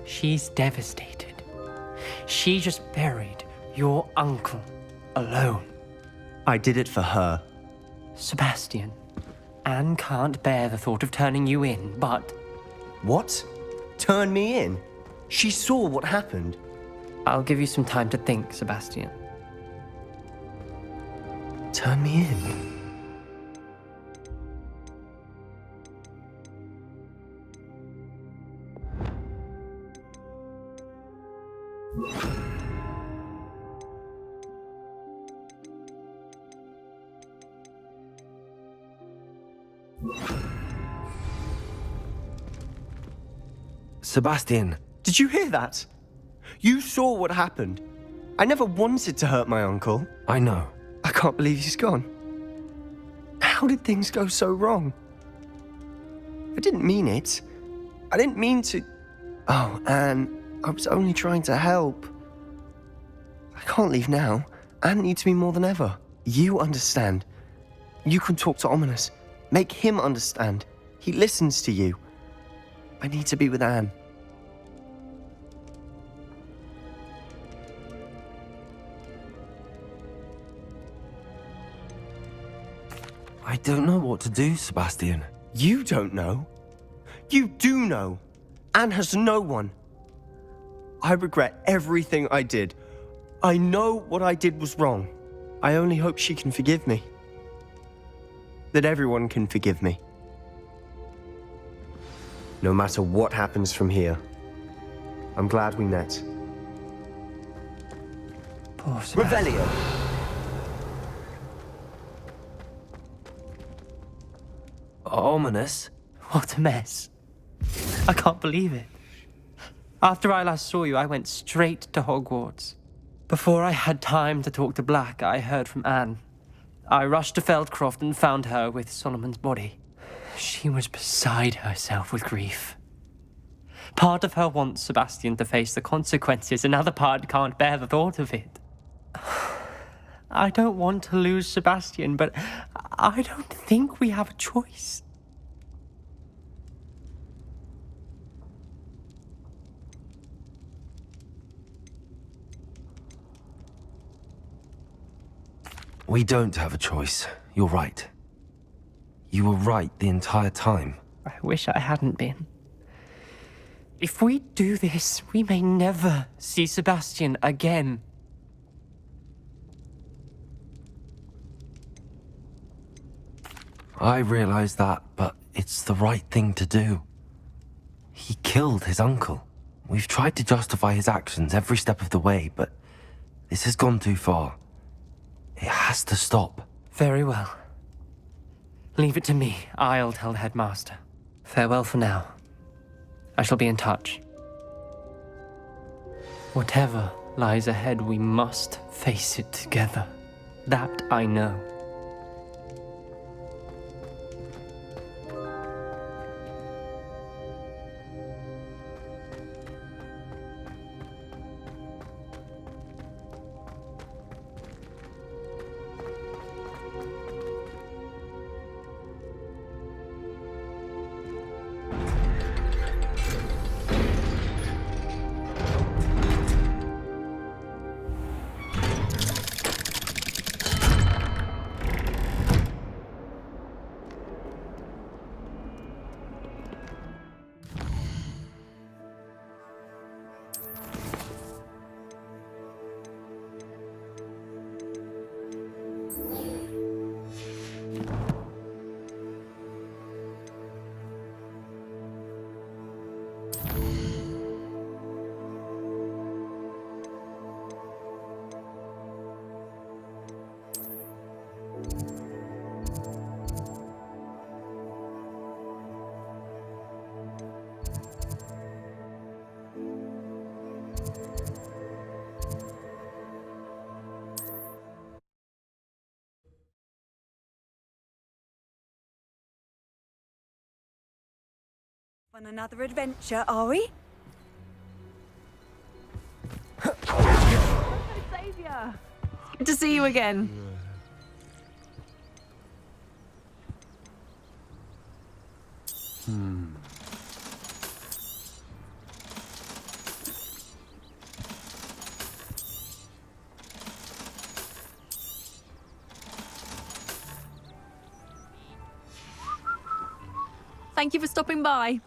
She's devastated. She just buried your uncle alone. I did it for her. Sebastian, Anne can't bear the thought of turning you in, but... What? Turn me in? She saw what happened. I'll give you some time to think, Sebastian. Turn me in? Sebastian. Did you hear that? You saw what happened. I never wanted to hurt my uncle. I know. I can't believe he's gone. How did things go so wrong? I didn't mean it. I didn't mean to... Oh, Anne, I was only trying to help. I can't leave now. Anne needs me more than ever. You understand. You can talk to Ominous. Make him understand. He listens to you. I need to be with Anne. I don't know what to do, Sebastian. You don't know. You do know. Anne has no one. I regret everything I did. I know what I did was wrong. I only hope she can forgive me. That everyone can forgive me. No matter what happens from here, I'm glad we met. Poor Sebastian. Revelio! Ominous? What a mess. I can't believe it. After I last saw you, I went straight to Hogwarts. Before I had time to talk to Black, I heard from Anne. I rushed to Feldcroft and found her with Solomon's body. She was beside herself with grief. Part of her wants Sebastian to face the consequences, another part can't bear the thought of it. I don't want to lose Sebastian, but I don't think we have a choice. We don't have a choice. You're right. You were right the entire time. I wish I hadn't been. If we do this, we may never see Sebastian again. I realize that, but it's the right thing to do. He killed his uncle. We've tried to justify his actions every step of the way, but this has gone too far. It has to stop. Very well. Leave it to me. I'll tell the headmaster. Farewell for now. I shall be in touch. Whatever lies ahead, we must face it together. That I know. On another adventure, are we? Saviour! Good to see you again. Thank you for stopping by.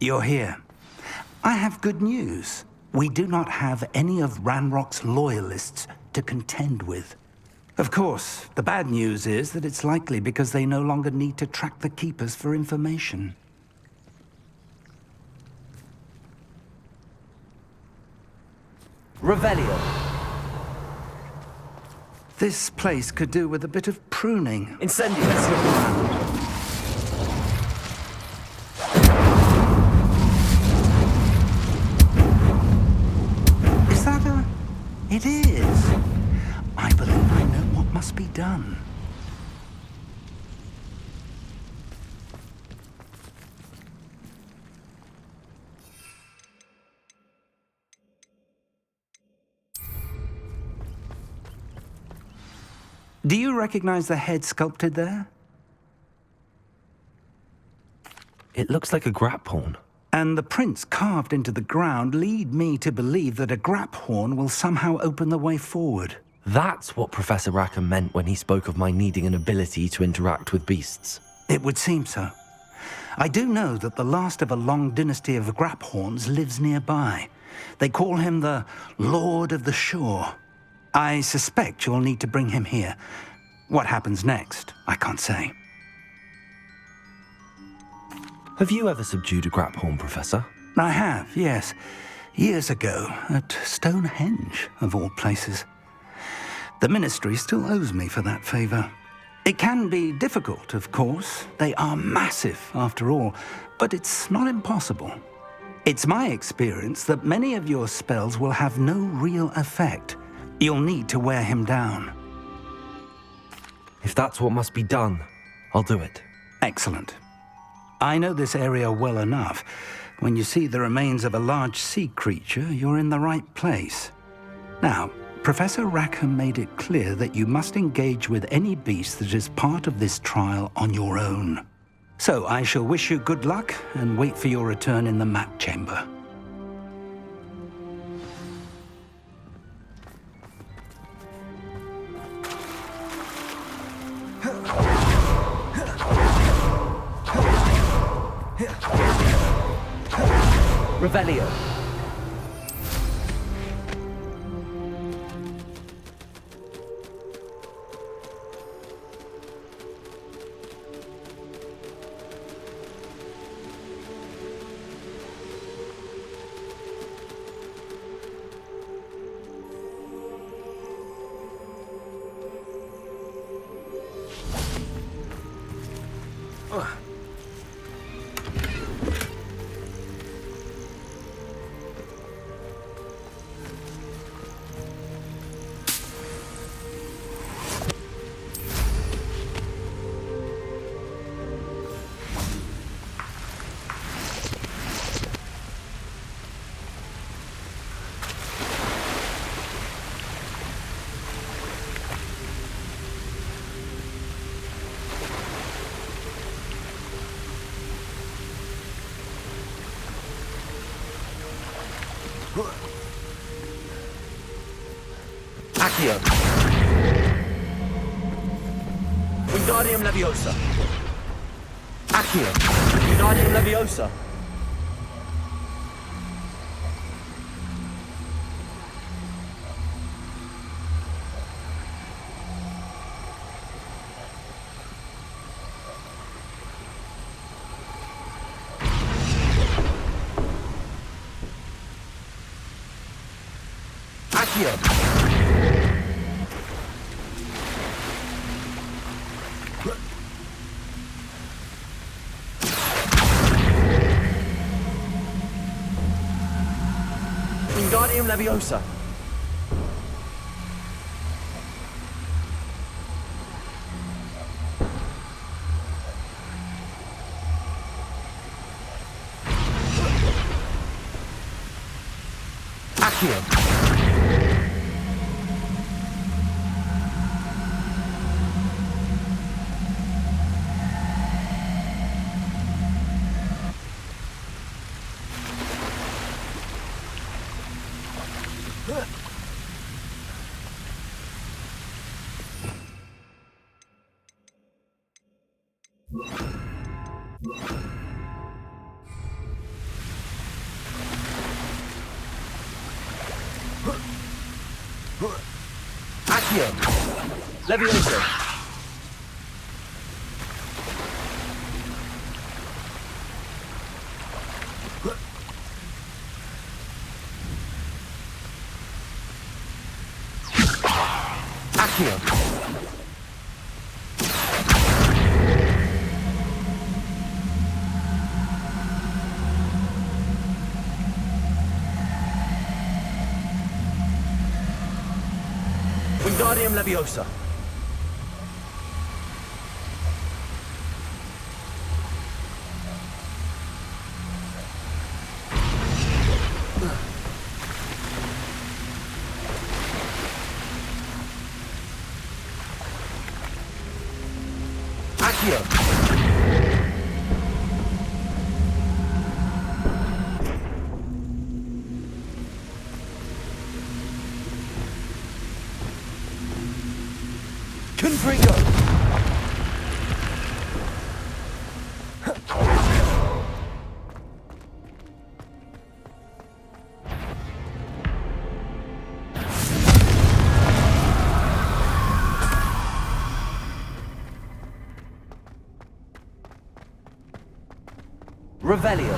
You're here. I have good news. We do not have any of Ranrock's loyalists to contend with. Of course, the bad news is that it's likely because they no longer need to track the Keepers for information. Revelio. This place could do with a bit of pruning. Incendios. It is. I believe I know what must be done. Do you recognize the head sculpted there? It looks like a grap horn. And the prints carved into the ground lead me to believe that a grap horn will somehow open the way forward. That's what Professor Rackham meant when he spoke of my needing an ability to interact with beasts. It would seem so. I do know that the last of a long dynasty of grap horns lives nearby. They call him the Lord of the Shore. I suspect you'll need to bring him here. What happens next, I can't say. Have you ever subdued a grap horn, Professor? I have, yes. Years ago, at Stonehenge, of all places. The Ministry still owes me for that favor. It can be difficult, of course. They are massive, after all, but it's not impossible. It's my experience that many of your spells will have no real effect. You'll need to wear him down. If that's what must be done, I'll do it. Excellent. I know this area well enough. When you see the remains of a large sea creature, you're in the right place. Now, Professor Rackham made it clear that you must engage with any beast that is part of this trial on your own. So I shall wish you good luck and wait for your return in the map chamber. Revelio. Accio. Wingardium Leviosa. Accio. Wingardium Leviosa. Accio! Wingardium Leviosa! Accio! Accio! Leviosa! Accio! Wingardium Leviosa! Accio! Confringo! Revelio.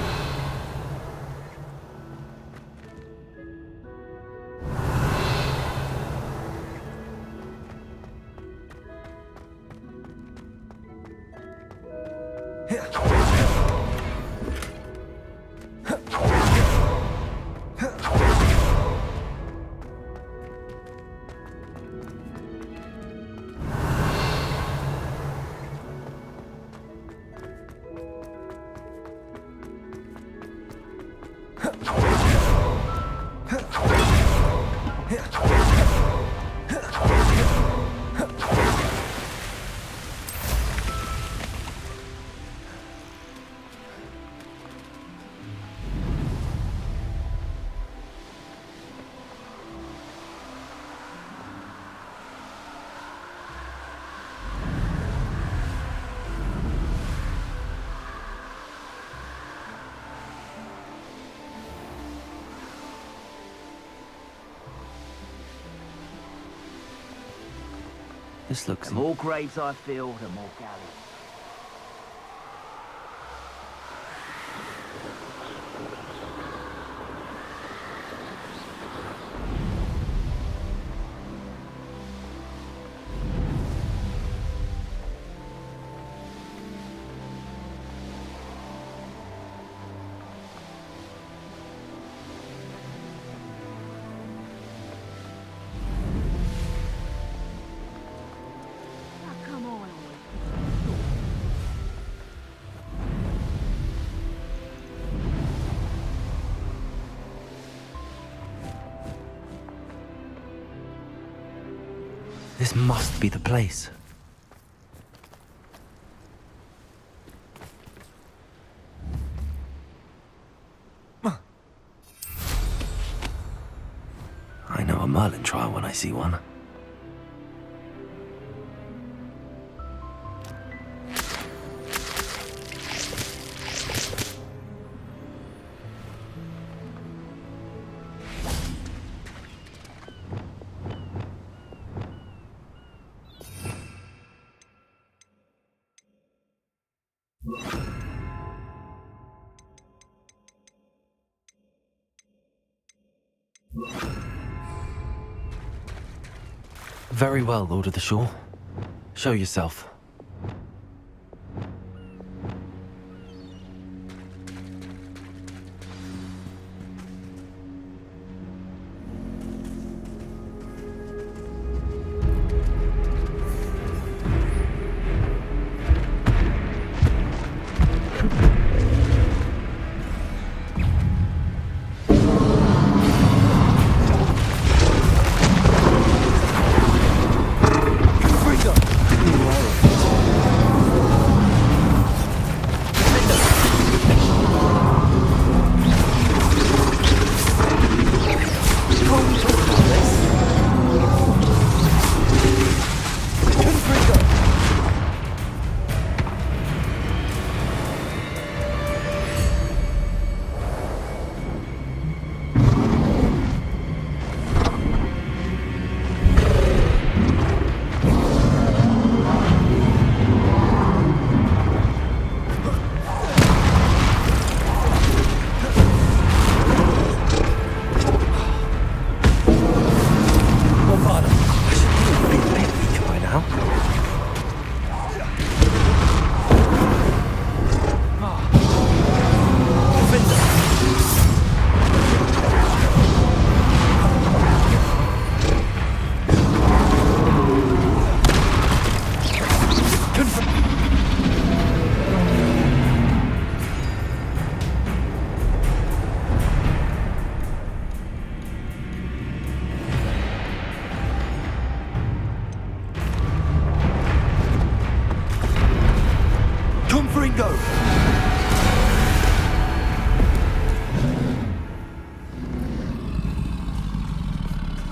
This looks... The more graves I fill, the more galleys. Come on. This must be the place. I know a Merlin trial when I see one. Very well, Lord of the Shore. Show yourself.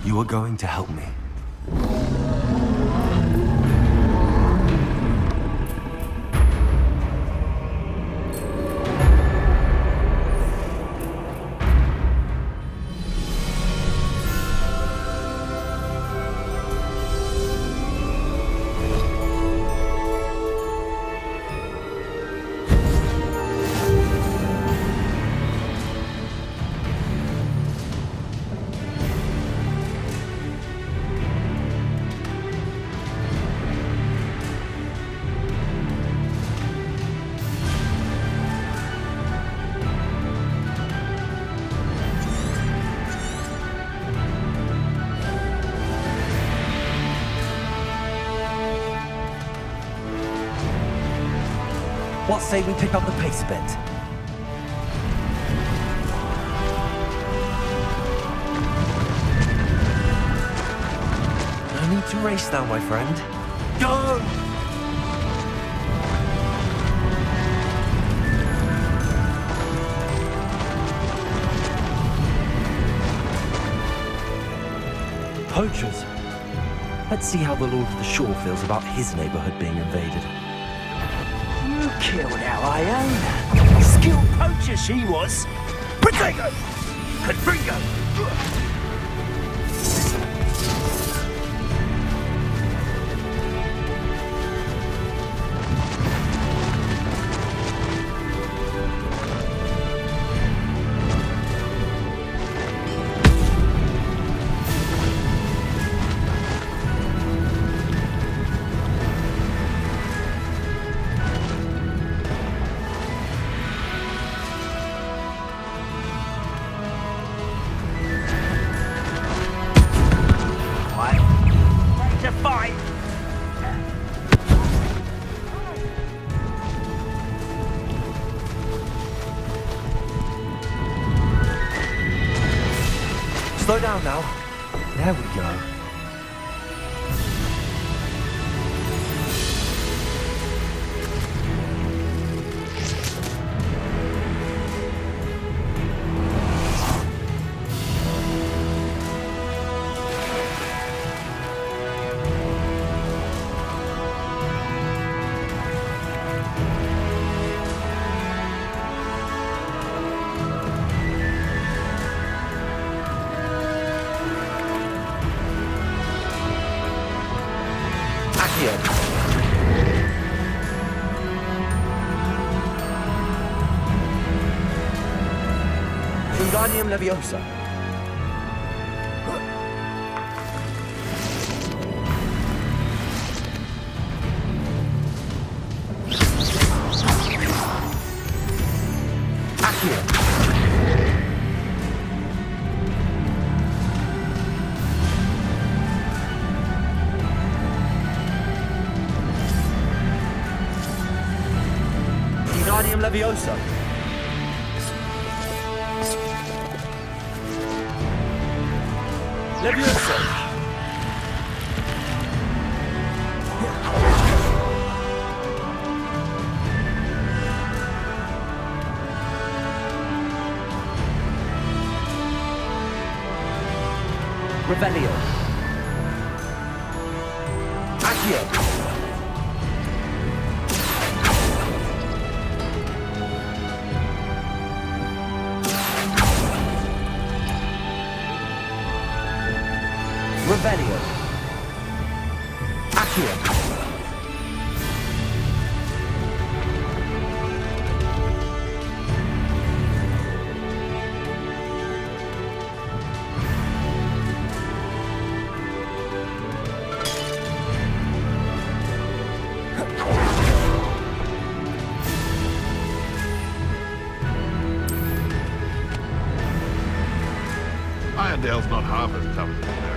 You are going to help me. What say we pick up the pace a bit? No need to race now, my friend. Go! Poachers. Let's see how the Lord of the Shore feels about his neighborhood being invaded. You killed our Iona. Skilled poacher she was. Potato! Confringo! Slow down now. There we go. Wingardium Leviosa. Wingardium Leviosa. Leviosa. Revelio. Accio. Revelio. Accio. Irondale's not half as tough as there.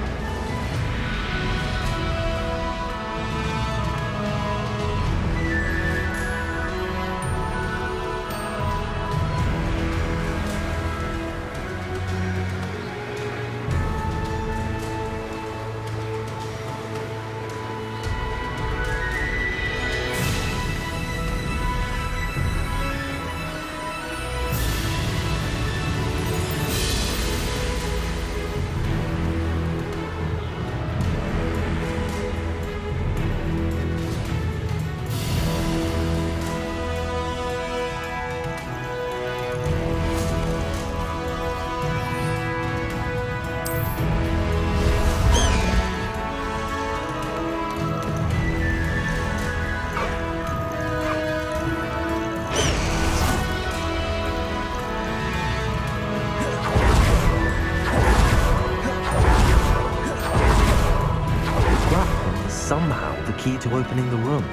Somehow the key to opening the room.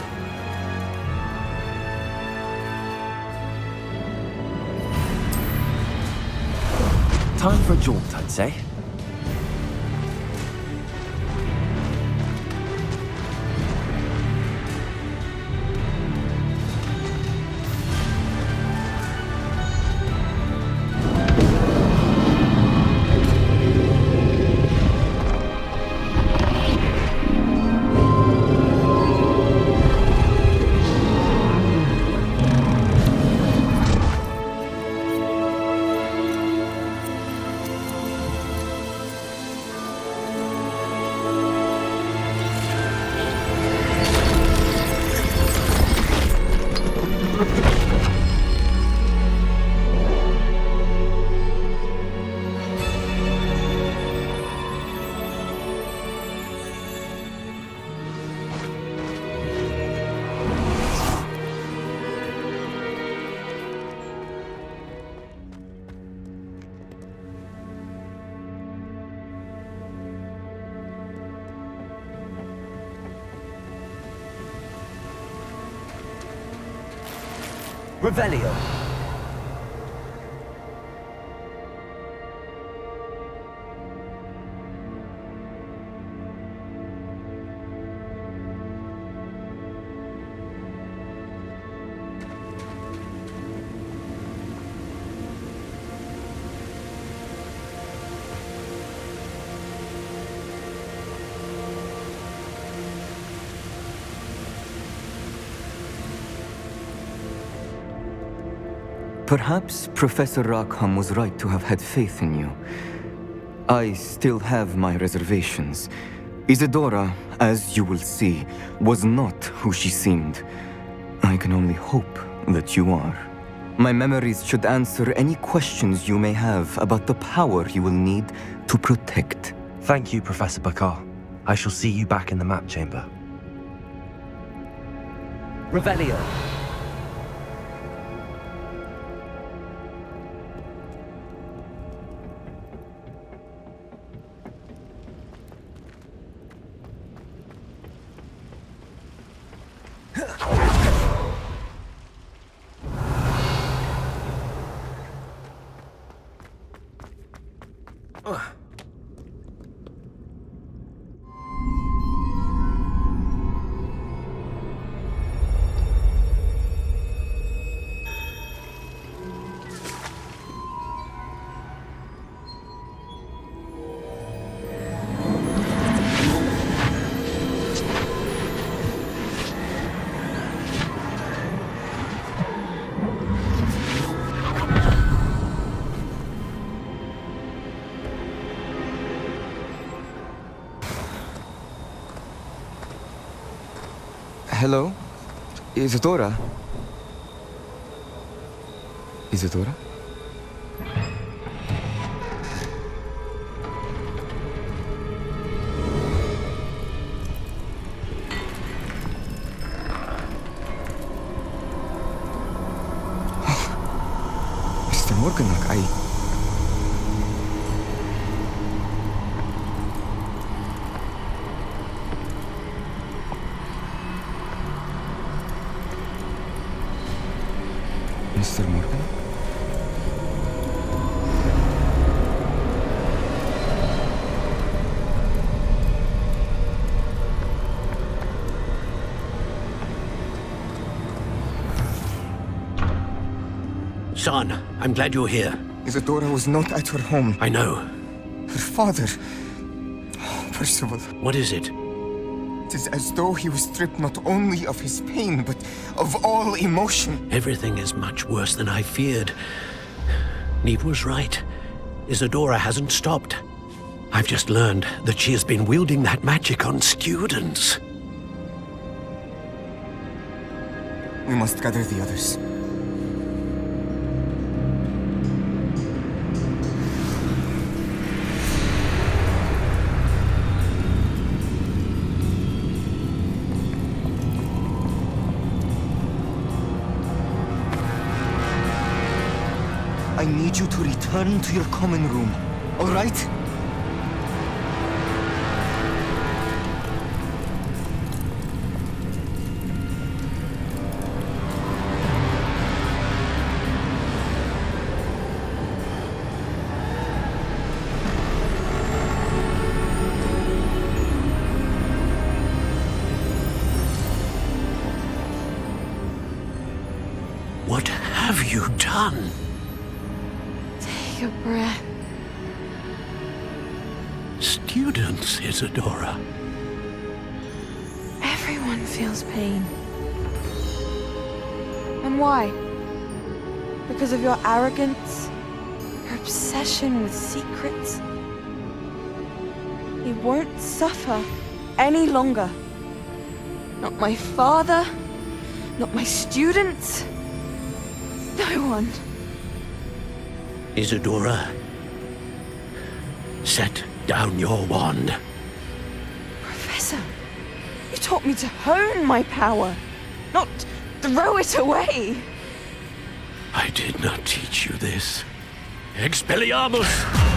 Time for a jaunt, I'd say. Revelio. Perhaps Professor Rackham was right to have had faith in you. I still have my reservations. Isadora, as you will see, was not who she seemed. I can only hope that you are. My memories should answer any questions you may have about the power you will need to protect. Thank you, Professor Bakar. I shall see you back in the map chamber. Revelio. Hello? Isadora? Isadora? Mr. Morganach, Mr. Morgan? Son, I'm glad you're here. Isadora was not at her home. I know. Her father... Percival. What is it? It is as though he was stripped not only of his pain, but of all emotion. Everything is much worse than I feared. Neve was right. Isadora hasn't stopped. I've just learned that she has been wielding that magic on students. We must gather the others. I need you to return to your common room, all right? What have you done? Take a breath. Students, Isadora. Everyone feels pain. And why? Because of your arrogance? Your obsession with secrets? He won't suffer any longer. Not my father, not my students, no one. Isadora, set down your wand. Professor, you taught me to hone my power, not throw it away. I did not teach you this. Expelliarmus!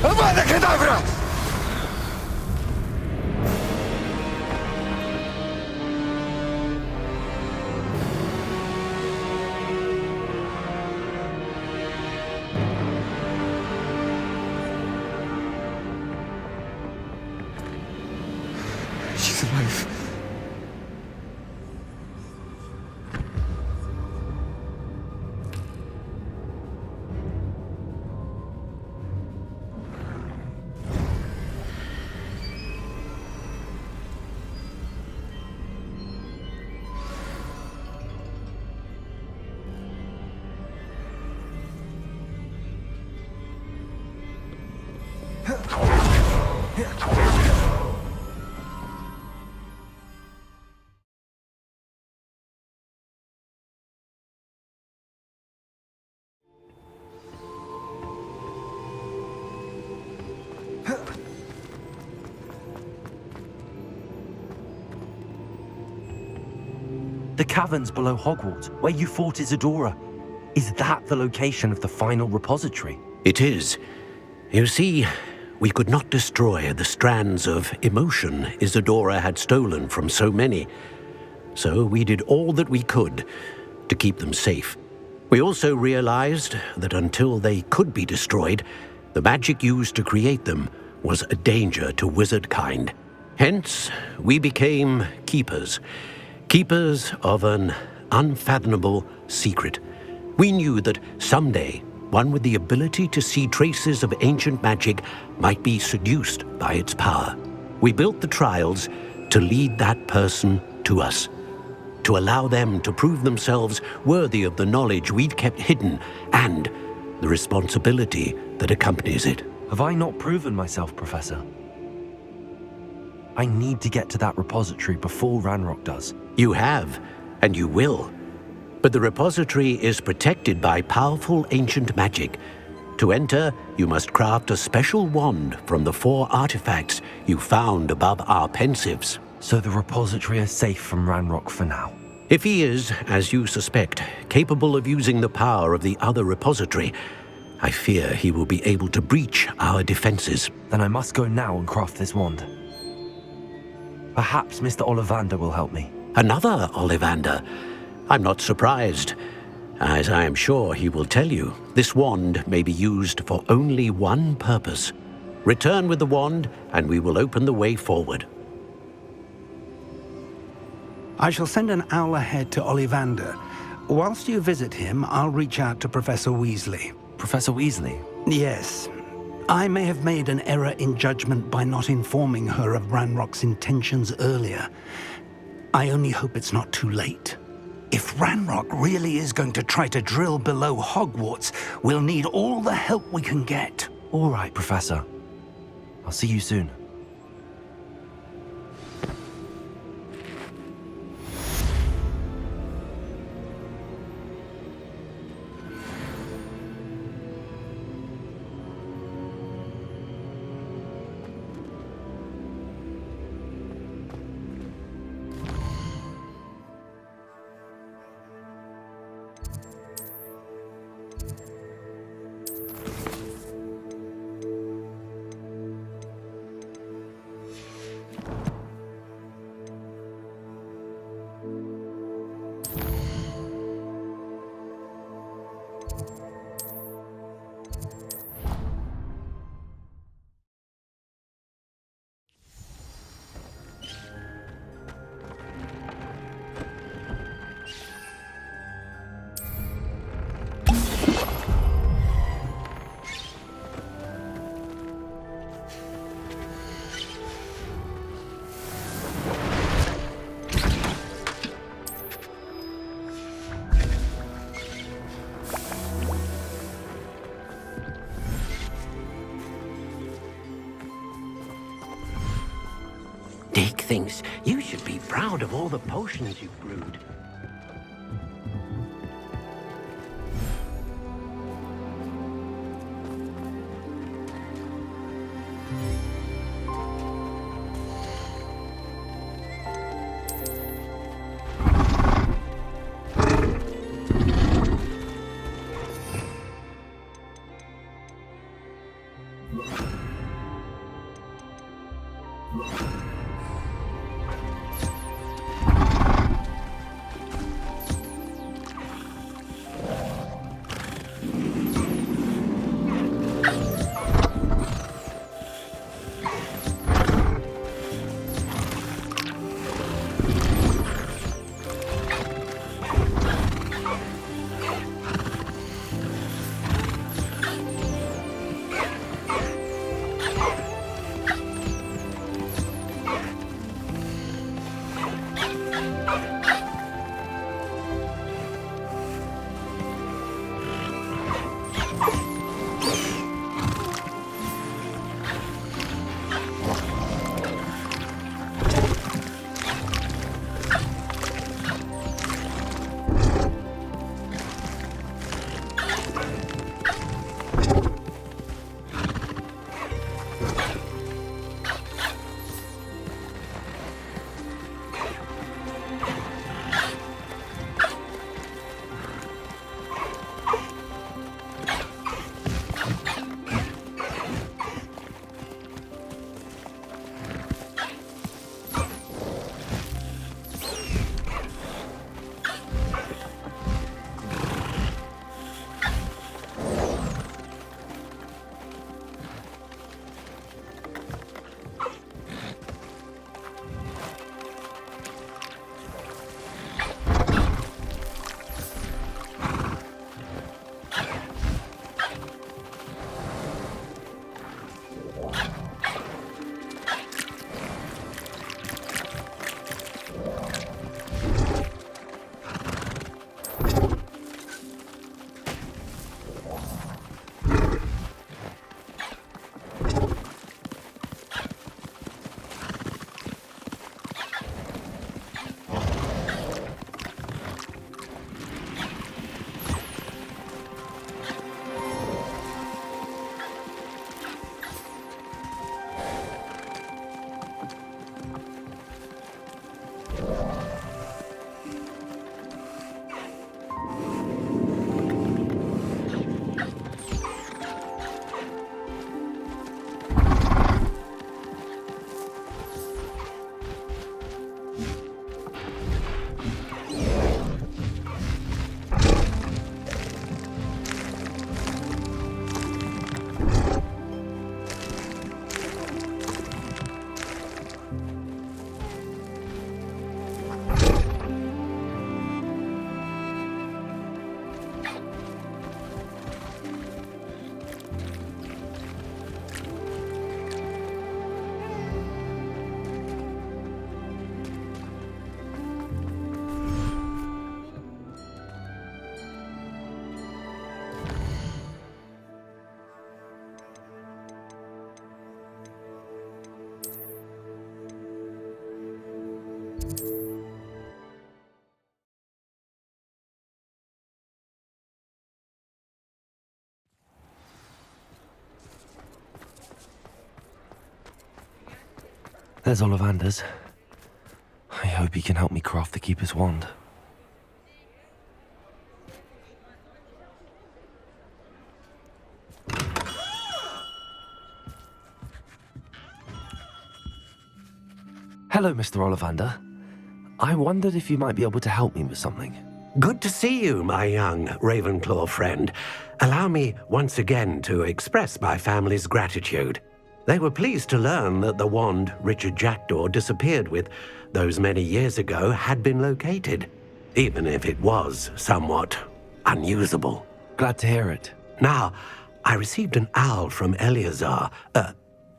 Avada Kedavra! She's alive. The caverns below Hogwarts, where you fought Isadora. Is that the location of the final repository? It is. You see, we could not destroy the strands of emotion Isadora had stolen from so many. So we did all that we could to keep them safe. We also realized that until they could be destroyed, the magic used to create them was a danger to wizard kind. Hence, we became keepers. Keepers of an unfathomable secret. We knew that someday, one with the ability to see traces of ancient magic might be seduced by its power. We built the trials to lead that person to us, to allow them to prove themselves worthy of the knowledge we'd kept hidden and the responsibility that accompanies it. Have I not proven myself, Professor? I need to get to that repository before Ranrock does. You have, and you will. But the repository is protected by powerful ancient magic. To enter, you must craft a special wand from the 4 artifacts you found above our pensives. So the repository is safe from Ranrock for now. If he is, as you suspect, capable of using the power of the other repository, I fear he will be able to breach our defenses. Then I must go now and craft this wand. Perhaps Mr. Ollivander will help me. Another Ollivander? I'm not surprised. As I am sure he will tell you, this wand may be used for only one purpose. Return with the wand, and we will open the way forward. I shall send an owl ahead to Ollivander. Whilst you visit him, I'll reach out to Professor Weasley. Professor Weasley? Yes. I may have made an error in judgment by not informing her of Ranrock's intentions earlier. I only hope it's not too late. If Ranrock really is going to try to drill below Hogwarts, we'll need all the help we can get. All right, Professor. I'll see you soon. Dick thinks you should be proud of all the potions you've brewed. There's Ollivander's. I hope he can help me craft the Keeper's wand. Hello, Mr. Ollivander. I wondered if you might be able to help me with something. Good to see you, my young Ravenclaw friend. Allow me once again to express my family's gratitude. They were pleased to learn that the wand Richard Jackdaw disappeared with those many years ago had been located, even if it was somewhat unusable. Glad to hear it. Now, I received an owl from Eleazar,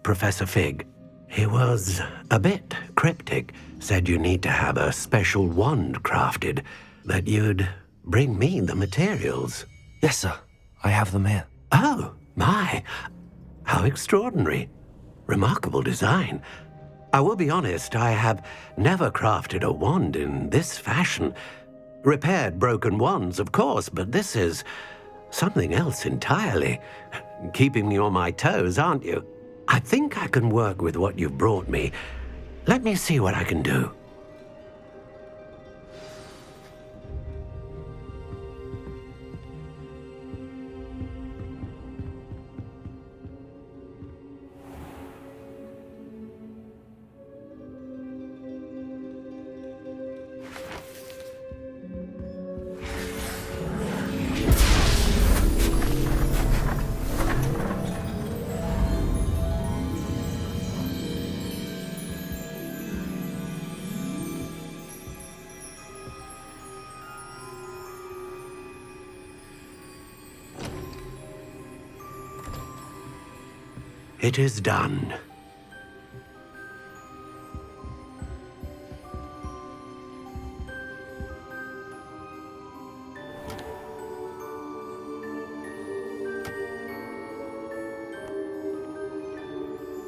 Professor Fig. He was a bit cryptic, said you need to have a special wand crafted, that you'd bring me the materials. Yes, sir. I have them here. Oh, my. How extraordinary. Remarkable design. I will be honest, I have never crafted a wand in this fashion. Repaired broken wands, of course, but this is something else entirely. Keeping me on my toes, aren't you? I think I can work with what you've brought me. Let me see what I can do. It is done.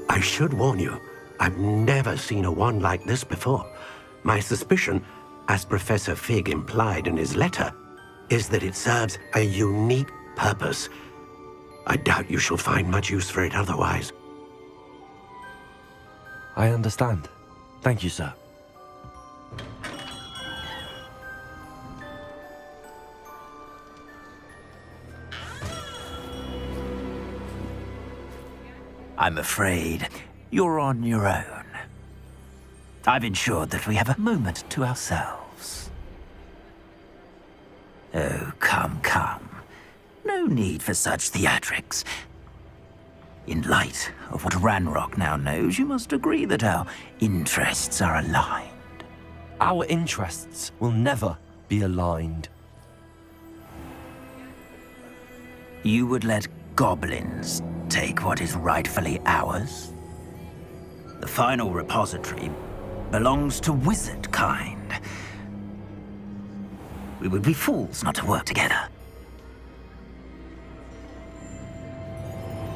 I should warn you, I've never seen a wand like this before. My suspicion, as Professor Fig implied in his letter, is that it serves a unique purpose. I doubt you shall find much use for it otherwise. I understand. Thank you, sir. I'm afraid you're on your own. I've ensured that we have a moment to ourselves. Oh, come, come. No need for such theatrics. In light of what Ranrock now knows, you must agree that our interests are aligned. Our interests will never be aligned. You would let goblins take what is rightfully ours? The final repository belongs to wizard kind. We would be fools not to work together.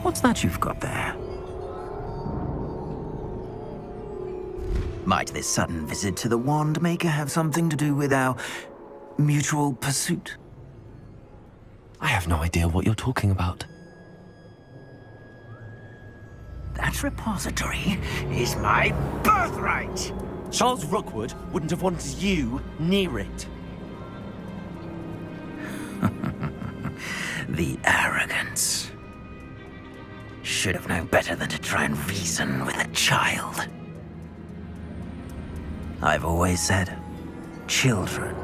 What's that you've got there? Might this sudden visit to the Wand Maker have something to do with our mutual pursuit? I have no idea what you're talking about. That repository is my birthright! Charles Rookwood wouldn't have wanted you near it. The arrogance. Should have known better than to try and reason with a child. I've always said, children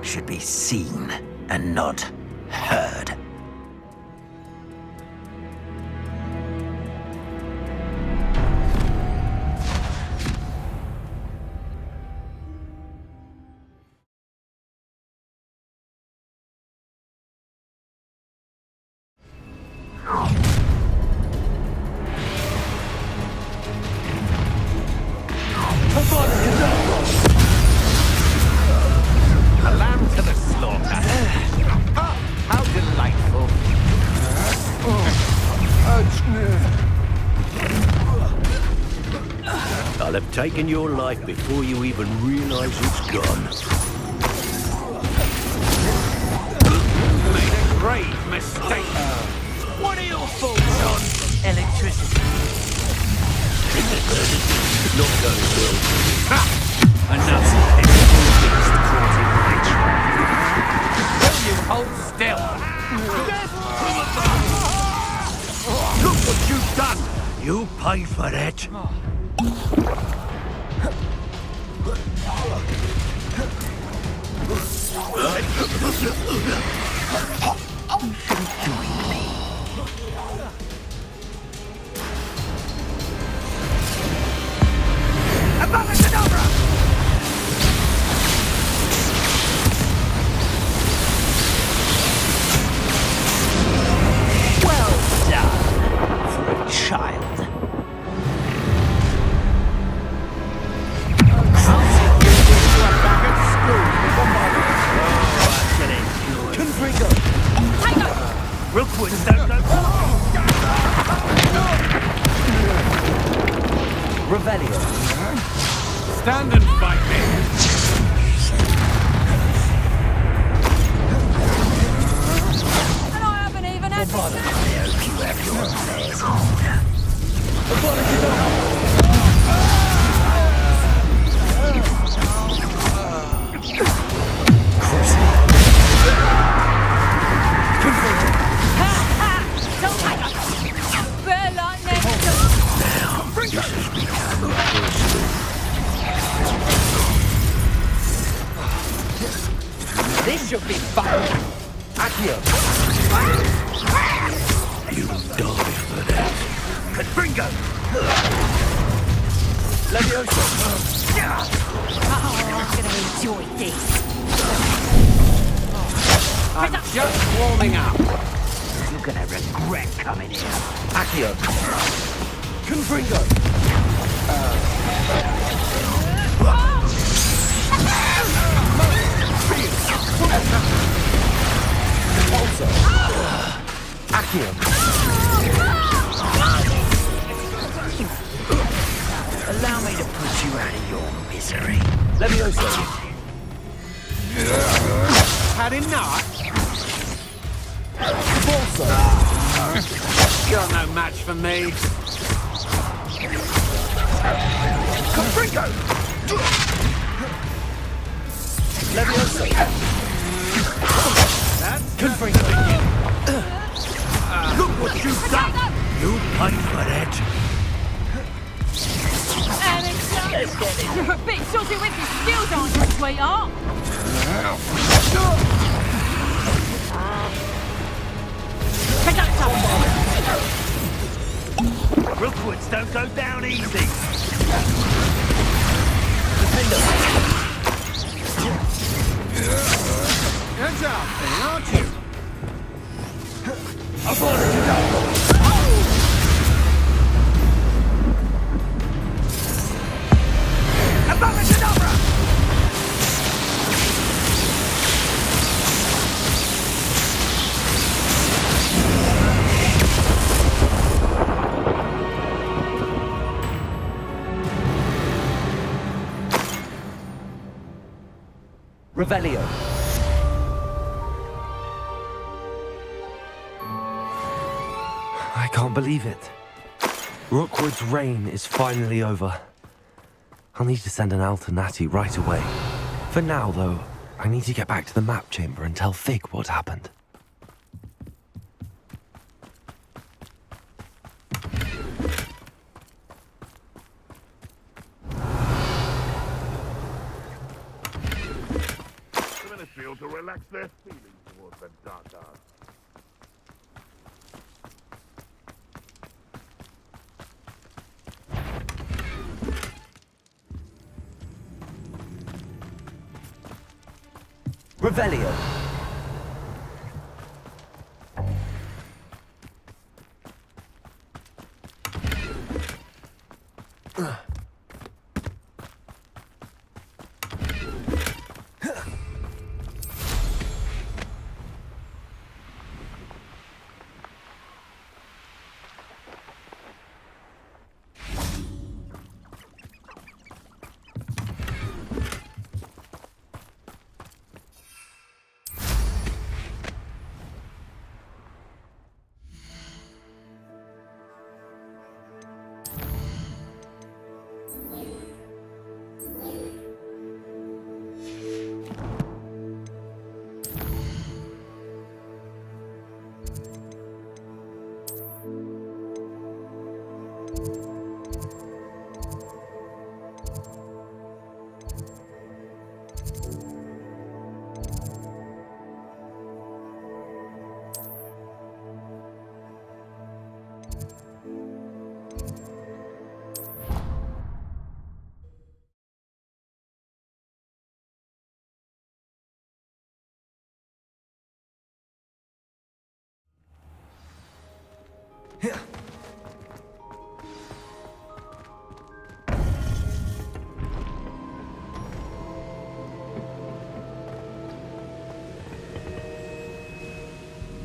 should be seen and not heard. A lamb to the slaughter. Ah, how delightful. I'll have taken your life before you even realize it's gone. Made a grave mistake. What are your thoughts on electricity? Not going well. Ha! Enough petty bullshit caught in my trap. Will you hold still? Look what you've done! You pay for that! Well done for a child. Real quick, don't go. Revelio. Stand and fight me. And I haven't even had I hope you have your affairs in order. better like next This should be fun. Accio. You die for that. Confringo! Levioso. I'm gonna enjoy this. I'm just warming up. You're gonna regret coming here. Accio. Confringo. Accio. Allow me to put you out of your misery. Levioso. Had enough? Bolsa. You're no match for me. Confringo. Levioso. Confringo. Look what you've done! You pay for that! You're a bit saucy with your skills, aren't you, sweetheart? Rookwoods don't go down easy. Hands up, then, aren't you? Revelio. I can't believe it. Rookwood's reign is finally over. I'll need to send an alternati right away. For now, though, I need to get back to the map chamber and tell Fig what happened. The Ministry ought to relax their feelings towards the dark arts. Revelio.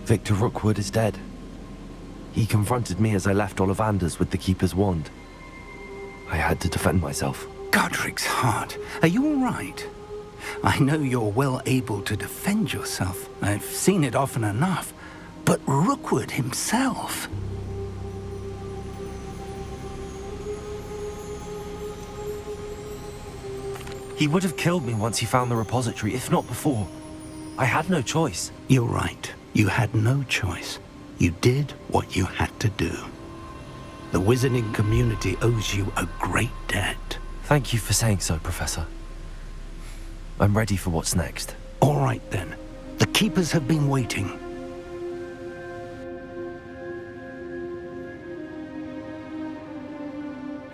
Victor Rookwood is dead. He confronted me as I left Ollivander's with the Keeper's wand. I had to defend myself. Godric's heart. Are you all right? I know you're well able to defend yourself. I've seen it often enough. But Rookwood himself... He would have killed me once he found the repository, if not before. I had no choice. You're right. You had no choice. You did what you had to do. The wizarding community owes you a great debt. Thank you for saying so, Professor. I'm ready for what's next. All right, then. The Keepers have been waiting.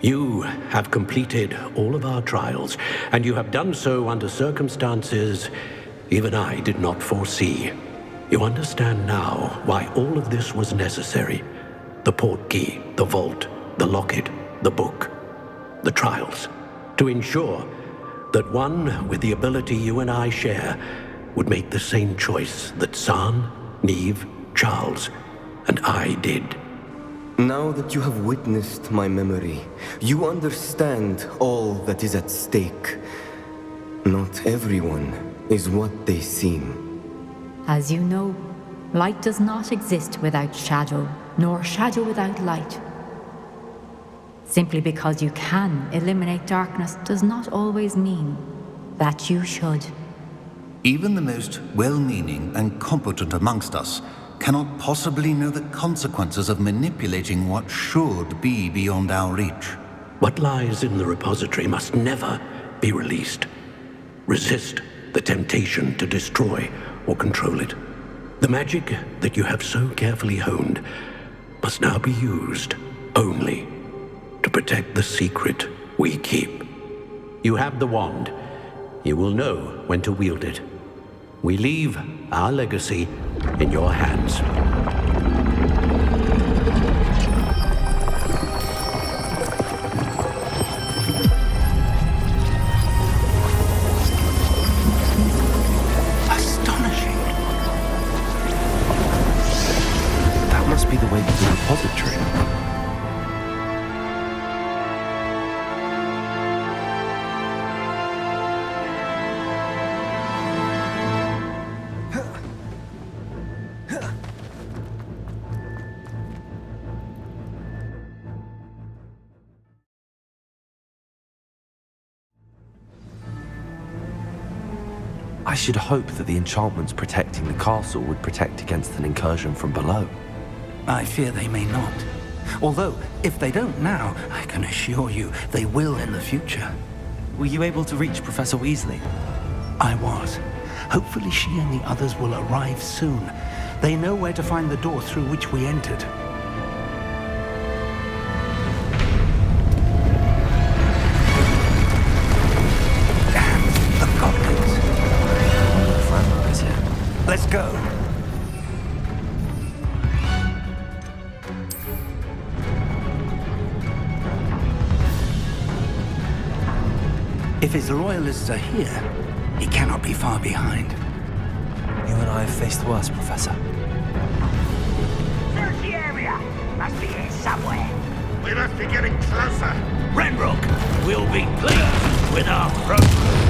You have completed all of our trials, and you have done so under circumstances even I did not foresee. You understand now why all of this was necessary. The portkey, the vault, the locket, the book, the trials. To ensure that one with the ability you and I share would make the same choice that San, Neve, Charles, and I did. Now that you have witnessed my memory, you understand all that is at stake. Not everyone is what they seem. As you know, light does not exist without shadow, nor shadow without light. Simply because you can eliminate darkness does not always mean that you should. Even the most well-meaning and competent amongst us cannot possibly know the consequences of manipulating what should be beyond our reach. What lies in the repository must never be released. Resist the temptation to destroy or control it. The magic that you have so carefully honed must now be used only to protect the secret we keep. You have the wand. You will know when to wield it. We leave our legacy in your hands. Astonishing. That must be the way to the repository. I should hope that the enchantments protecting the castle would protect against an incursion from below. I fear they may not. Although, if they don't now, I can assure you they will in the future. Were you able to reach Professor Weasley? I was. Hopefully she and the others will arrive soon. They know where to find the door through which we entered. Let's go. If his loyalists are here, he cannot be far behind. You and I have faced worse, Professor. Search the area. Must be here somewhere. We must be getting closer. Ranrock will be pleased with our progress.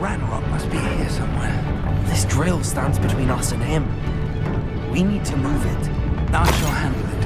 Ranrock must be here somewhere. This drill stands between us and him. We need to move it. I shall handle it.